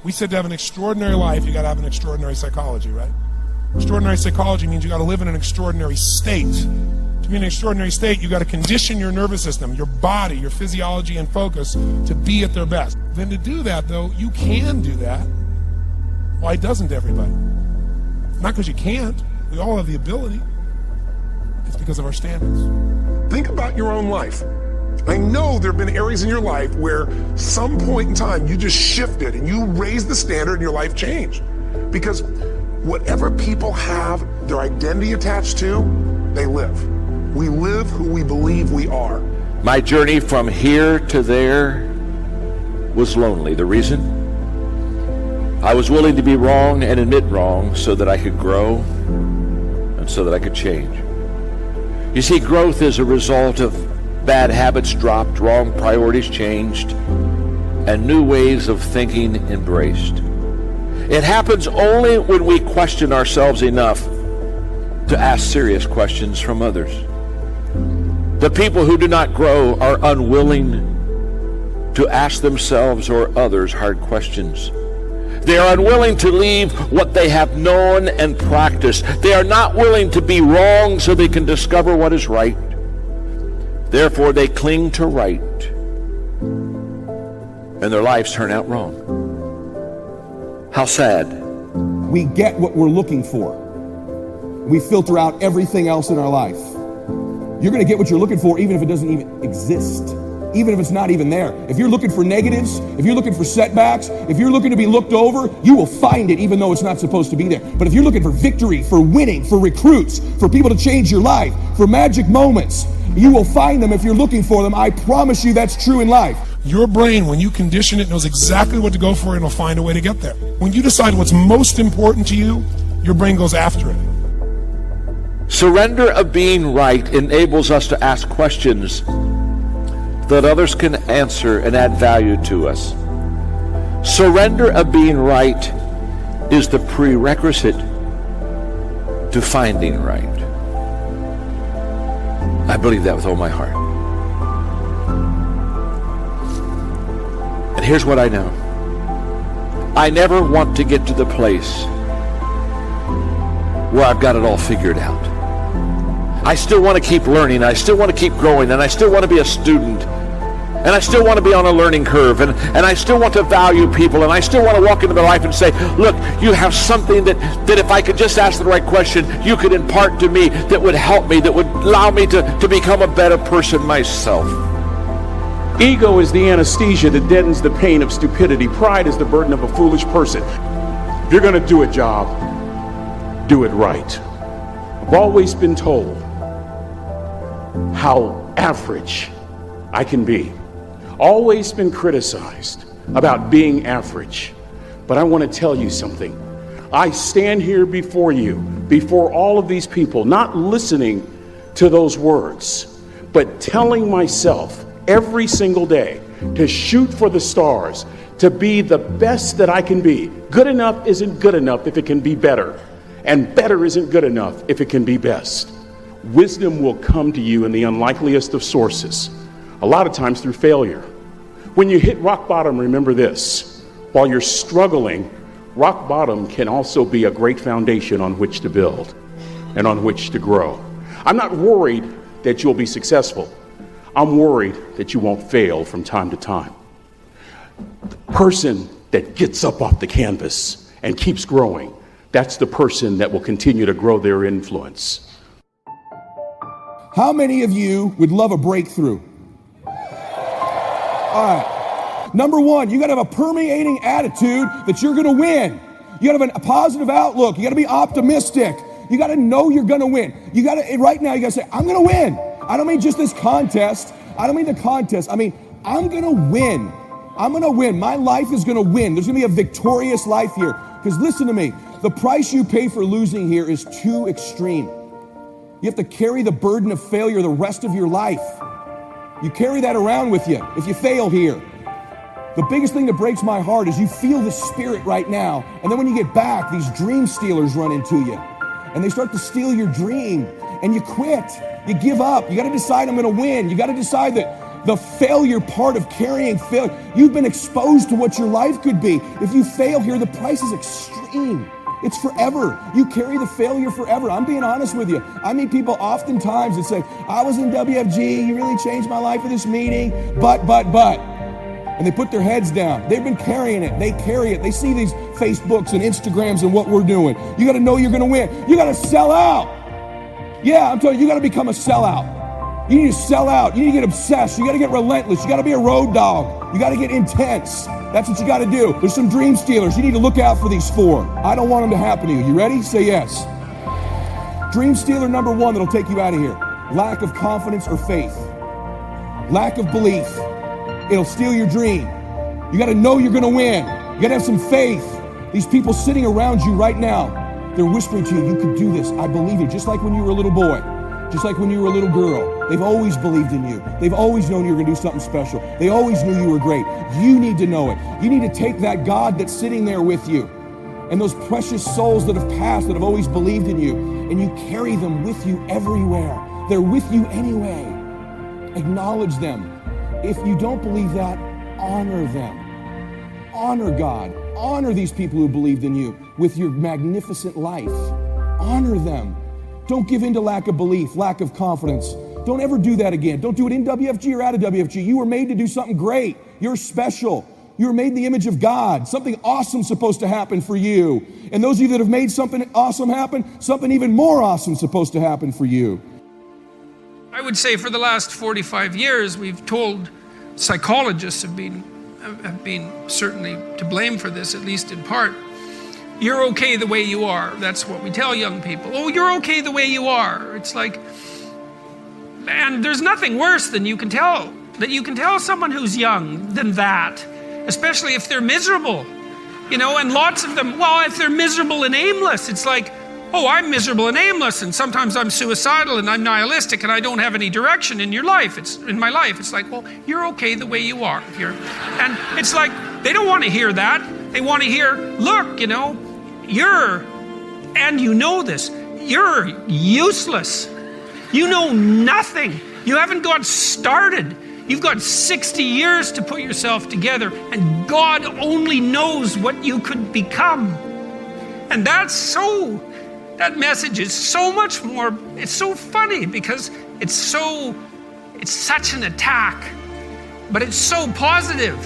We said to have an extraordinary life, you got to have an extraordinary psychology, right? Extraordinary psychology means you got to live in an extraordinary state. To be in an extraordinary state, you got to condition your nervous system, your body, your physiology and focus to be at their best. Then to do that, though, you can do that. Why doesn't everybody? Not because you can't. We all have the ability. It's because of our standards. Think about your own life. I know there have been areas in your life where some point in time you just shifted and you raised the standard and your life changed. Because whatever people have their identity attached to, they live. We live who we believe we are. My journey from here to there was lonely. The reason? I was willing to be wrong and admit wrong so that I could grow and so that I could change. You see, growth is a result of bad habits dropped, wrong priorities changed, and new ways of thinking embraced. It happens only when we question ourselves enough to ask serious questions from others. The people who do not grow are unwilling to ask themselves or others hard questions. They are unwilling to leave what they have known and practiced. They are not willing to be wrong so they can discover what is right. Therefore, they cling to right, and their lives turn out wrong. How sad. We get what we're looking for. We filter out everything else in our life. You're going to get what you're looking for even if it doesn't even exist. Even if it's not even there. If you're looking for negatives, if you're looking for setbacks, if you're looking to be looked over, you will find it even though it's not supposed to be there. But if you're looking for victory, for winning, for recruits, for people to change your life, for magic moments, you will find them if you're looking for them. I promise you that's true in life. Your brain, when you condition it, knows exactly what to go for and will find a way to get there. When you decide what's most important to you, your brain goes after it. Surrender of being right enables us to ask questions that others can answer and add value to us. Surrender of being right is the prerequisite to finding right. I believe that with all my heart. And here's what I know. I never want to get to the place where I've got it all figured out. I still want to keep learning, I still want to keep growing, and I still want to be a student. And I still want to be on a learning curve, and I still want to value people, and I still want to walk into their life and say, look, you have something that if I could just ask the right question, you could impart to me that would help me, that would allow me to become a better person myself. Ego is the anesthesia that deadens the pain of stupidity. Pride is the burden of a foolish person. If you're going to do a job, do it right. I've always been told how average I can be. Always been criticized about being average. But I want to tell you something. I stand here before you, before all of these people, not listening to those words, but telling myself every single day to shoot for the stars, to be the best that I can be. Good enough isn't good enough if it can be better, and better isn't good enough if it can be best. Wisdom will come to you in the unlikeliest of sources, a lot of times through failure. When you hit rock bottom, remember this. While you're struggling, rock bottom can also be a great foundation on which to build and on which to grow. I'm not worried that you'll be successful. I'm worried that you won't fail from time to time. The person that gets up off the canvas and keeps growing, that's the person that will continue to grow their influence. How many of you would love a breakthrough? All right. Number one, you got to have a permeating attitude that you're going to win. You got to have a positive outlook. You got to be optimistic. You got to know you're going to win. You got to, right now, you got to say, I'm going to win. I don't mean just this contest. I don't mean the contest. I mean, I'm going to win. I'm going to win. My life is going to win. There's going to be a victorious life here. Because listen to me, the price you pay for losing here is too extreme. You have to carry the burden of failure the rest of your life. You carry that around with you if you fail here. The biggest thing that breaks my heart is you feel the spirit right now, and then when you get back, these dream stealers run into you, and they start to steal your dream, and you quit. You give up. You got to decide I'm going to win. You got to decide that the failure part of carrying failure. You've been exposed to what your life could be. If you fail here, the price is extreme. It's forever. You carry the failure forever. I'm being honest with you. I meet people oftentimes that say, I was in WFG, you really changed my life at this meeting, but. And they put their heads down. They've been carrying it. They carry it. They see these Facebooks and Instagrams and what we're doing. You got to know you're going to win. You got to sell out. Yeah, I'm telling you, you got to become a sellout. You need to sell out. You need to get obsessed. You got to get relentless. You got to be a road dog. You got to get intense. That's what you got to do. There's some dream stealers. You need to look out for these 4. I don't want them to happen to you. You ready? Say yes. Dream stealer number 1 that'll take you out of here. Lack of confidence or faith. Lack of belief. It'll steal your dream. You got to know you're going to win. You got to have some faith. These people sitting around you right now, they're whispering to you, you could do this. I believe it. Just like when you were a little boy. Just like when you were a little girl. They've always believed in you. They've always known you were going to do something special. They always knew you were great. You need to know it. You need to take that God that's sitting there with you and those precious souls that have passed, that have always believed in you, and you carry them with you everywhere. They're with you anyway. Acknowledge them. If you don't believe that, honor them. Honor God. Honor these people who believed in you with your magnificent life. Honor them. Don't give in to lack of belief, lack of confidence. Don't ever do that again. Don't do it in WFG or out of WFG. You were made to do something great. You're special. You were made in the image of God. Something awesome supposed to happen for you. And those of you that have made something awesome happen, something even more awesome supposed to happen for you. I would say for the last 45 years, we've told psychologists have been certainly to blame for this, at least in part. You're okay the way you are. That's what we tell young people. Oh, you're okay the way you are. It's like, and there's nothing worse than you can tell someone who's young than that, especially if they're miserable, and lots of them, well, if they're miserable and aimless, it's like, oh, I'm miserable and aimless, and sometimes I'm suicidal and I'm nihilistic and I don't have any direction in your life. In my life. It's like, well, you're okay the way you are. And it's like, they don't want to hear that. They want to hear, look, and you know this, you're useless. You know nothing. You haven't got started. You've got 60 years to put yourself together, and God only knows what you could become. And that message is so much more, it's so funny because it's such an attack, but it's so positive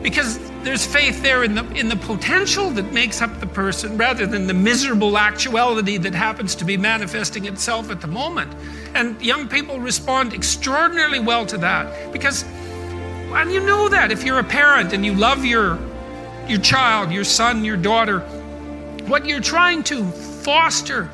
because there's faith there in the potential that makes up the person rather than the miserable actuality that happens to be manifesting itself at the moment. And young people respond extraordinarily well to that because, and you know that if you're a parent and you love your child, your son, your daughter, what you're trying to foster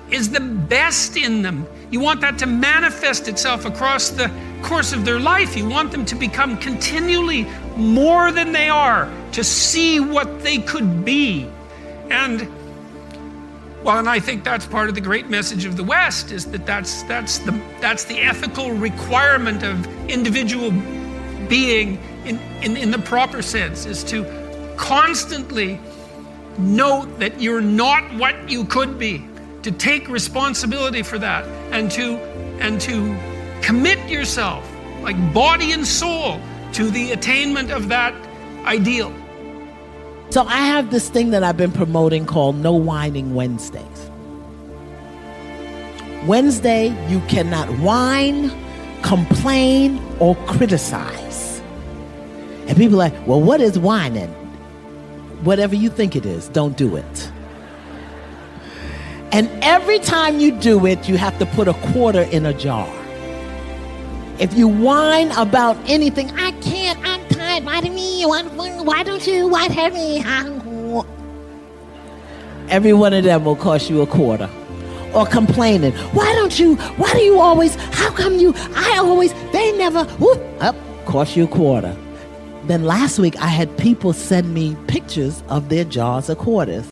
is the best in them. You want that to manifest itself across the course of their life. You want them to become continually more than they are, to see what they could be. And I think that's part of the great message of the West, is that's the ethical requirement of individual being in the proper sense, is to constantly note that you're not what you could be, to take responsibility for that, and to commit yourself, like body and soul, to the attainment of that ideal. So I have this thing that I've been promoting called No Whining Wednesdays. Wednesday, you cannot whine, complain, or criticize. And people are like, well, what is whining? Whatever you think it is, don't do it. And every time you do it, you have to put a quarter in a jar. If you whine about anything, I can't, I'm tired, why do me, why don't you, why have me? Every one of them will cost you a quarter. Or complaining, why do you always, how come you, they never, cost you a quarter. Then last week I had people send me pictures of their jars of quarters.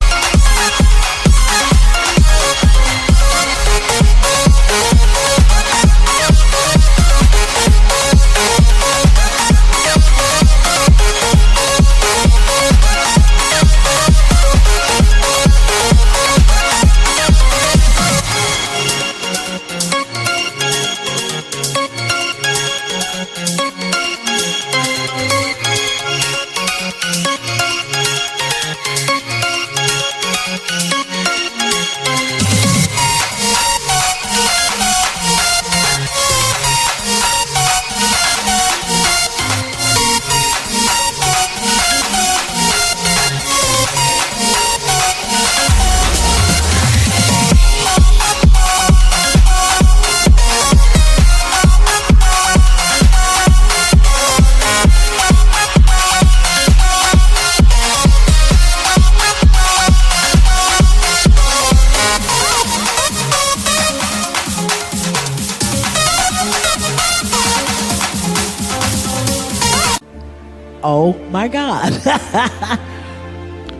God.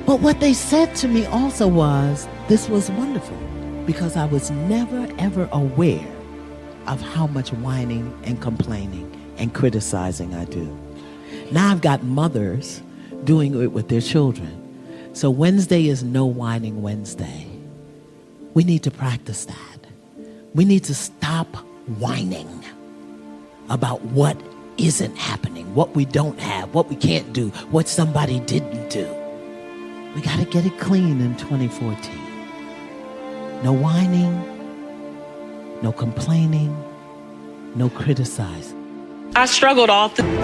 But what they said to me also was, this was wonderful, because I was never, ever aware of how much whining and complaining and criticizing I do. Now I've got mothers doing it with their children. So Wednesday is No Whining Wednesday. We need to practice that. We need to stop whining about what isn't happening, what we don't have, what we can't do, what somebody didn't do. We got to get it clean in 2014. No whining, no complaining, no criticizing. I struggled all through.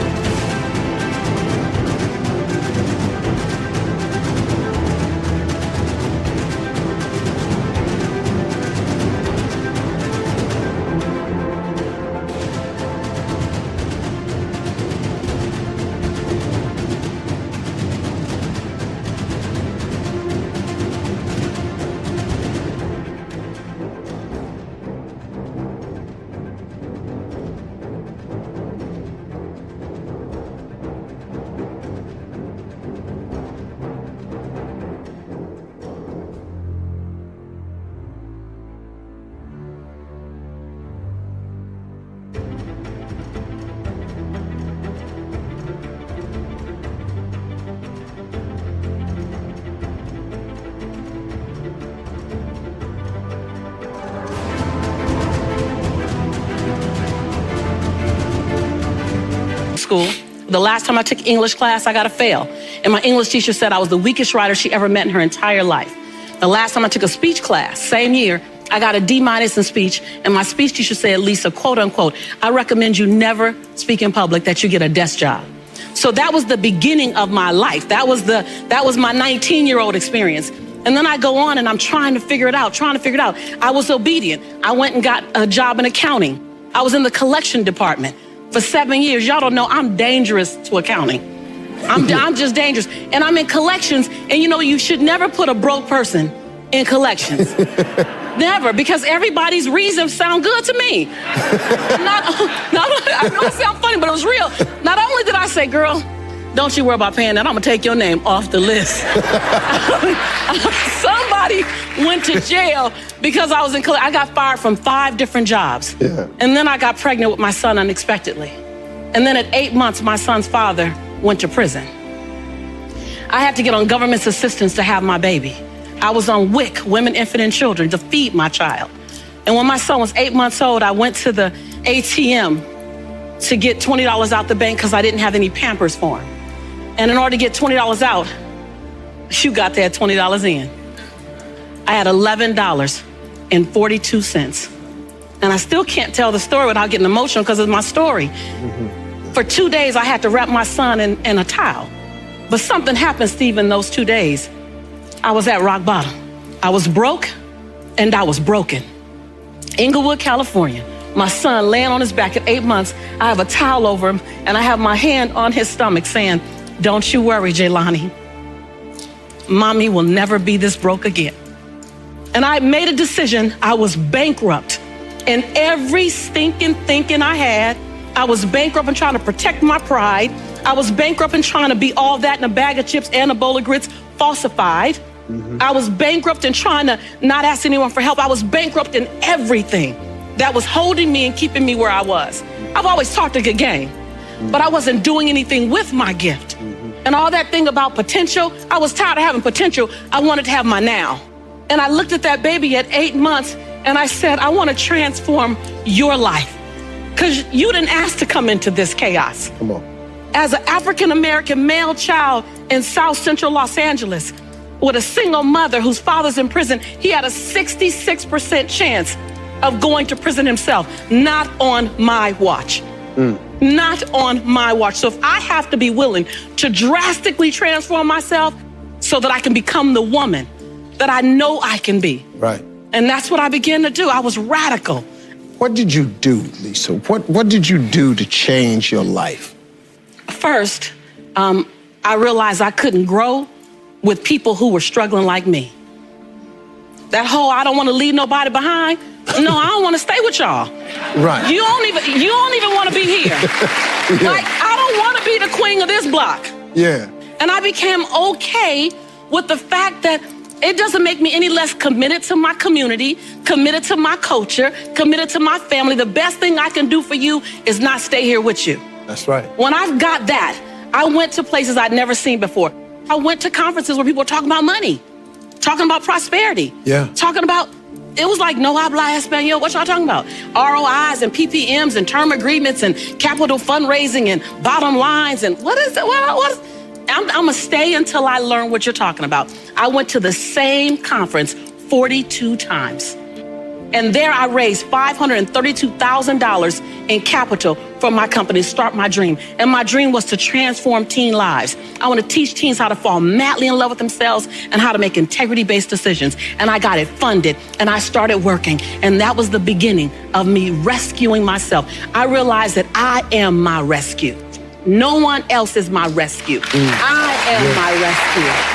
School. The last time I took English class, I got a fail. And my English teacher said I was the weakest writer she ever met in her entire life. The last time I took a speech class, same year, I got a D- in speech. And my speech teacher said, Lisa, quote unquote, I recommend you never speak in public, that you get a desk job. So that was the beginning of my life. That was my 19-year-old experience. And then I go on and I'm trying to figure it out. I was obedient. I went and got a job in accounting. I was in the collection department for 7 years. Y'all don't know I'm dangerous to accounting. I'm just dangerous. And I'm in collections, and you know, you should never put a broke person in collections. Never, because everybody's reasons sound good to me. I know it sounds funny, but it was real. Not only did I say, girl, don't you worry about paying that, I'm gonna take your name off the list. Somebody went to jail because I was I got fired from 5 different jobs. Yeah. And then I got pregnant with my son unexpectedly. And then at 8 months, my son's father went to prison. I had to get on government's assistance to have my baby. I was on WIC, Women, Infant, and Children, to feed my child. And when my son was 8 months old, I went to the ATM to get $20 out the bank because I didn't have any Pampers for him. And in order to get $20 out, you got that $20 in. I had $11.42. And I still can't tell the story without getting emotional because it's my story. For 2 days, I had to wrap my son in a towel. But something happened, Steve, in those 2 days. I was at rock bottom. I was broke and I was broken. Inglewood, California. My son laying on his back at 8 months. I have a towel over him and I have my hand on his stomach saying, don't you worry, Jaylani. Mommy will never be this broke again. And I made a decision. I was bankrupt in every stinking thinking I had. I was bankrupt in trying to protect my pride. I was bankrupt in trying to be all that in a bag of chips and a bowl of grits, falsified. I was bankrupt in trying to not ask anyone for help. I was bankrupt in everything that was holding me and keeping me where I was. I've always talked a good game, but I wasn't doing anything with my gift. And all that thing about potential, I was tired of having potential. I wanted to have my now. And I looked at that baby at 8 months and I said, I want to transform your life. Because you didn't ask to come into this chaos. Come on. As an African-American male child in South Central Los Angeles, with a single mother whose father's in prison, he had a 66% chance of going to prison himself. Not on my watch. Not on my watch. So if I have to be willing to drastically transform myself so that I can become the woman that I know I can be. Right. And that's what I began to do. I was radical. What did you do, Lisa? What did you do to change your life? First, I realized I couldn't grow with people who were struggling like me. That whole, I don't want to leave nobody behind. No, I don't want to stay with y'all. Right. You don't even want to be here. Yeah. Like, I don't want to be the queen of this block. Yeah. And I became okay with the fact that it doesn't make me any less committed to my community, committed to my culture, committed to my family. The best thing I can do for you is not stay here with you. That's right. When I've got that, I went to places I'd never seen before. I went to conferences where people were talking about money, talking about prosperity, talking about, it was like, no habla español. What y'all talking about? ROIs and PPMs and term agreements and capital fundraising and bottom lines and what is it? What is, I'm gonna stay until I learn what you're talking about. I went to the same conference 42 times. And there I raised $532,000 in capital for my company, Start My Dream. And my dream was to transform teen lives. I want to teach teens how to fall madly in love with themselves and how to make integrity-based decisions. And I got it funded and I started working. And that was the beginning of me rescuing myself. I realized that I am my rescue. No one else is my rescue. I am my rescue.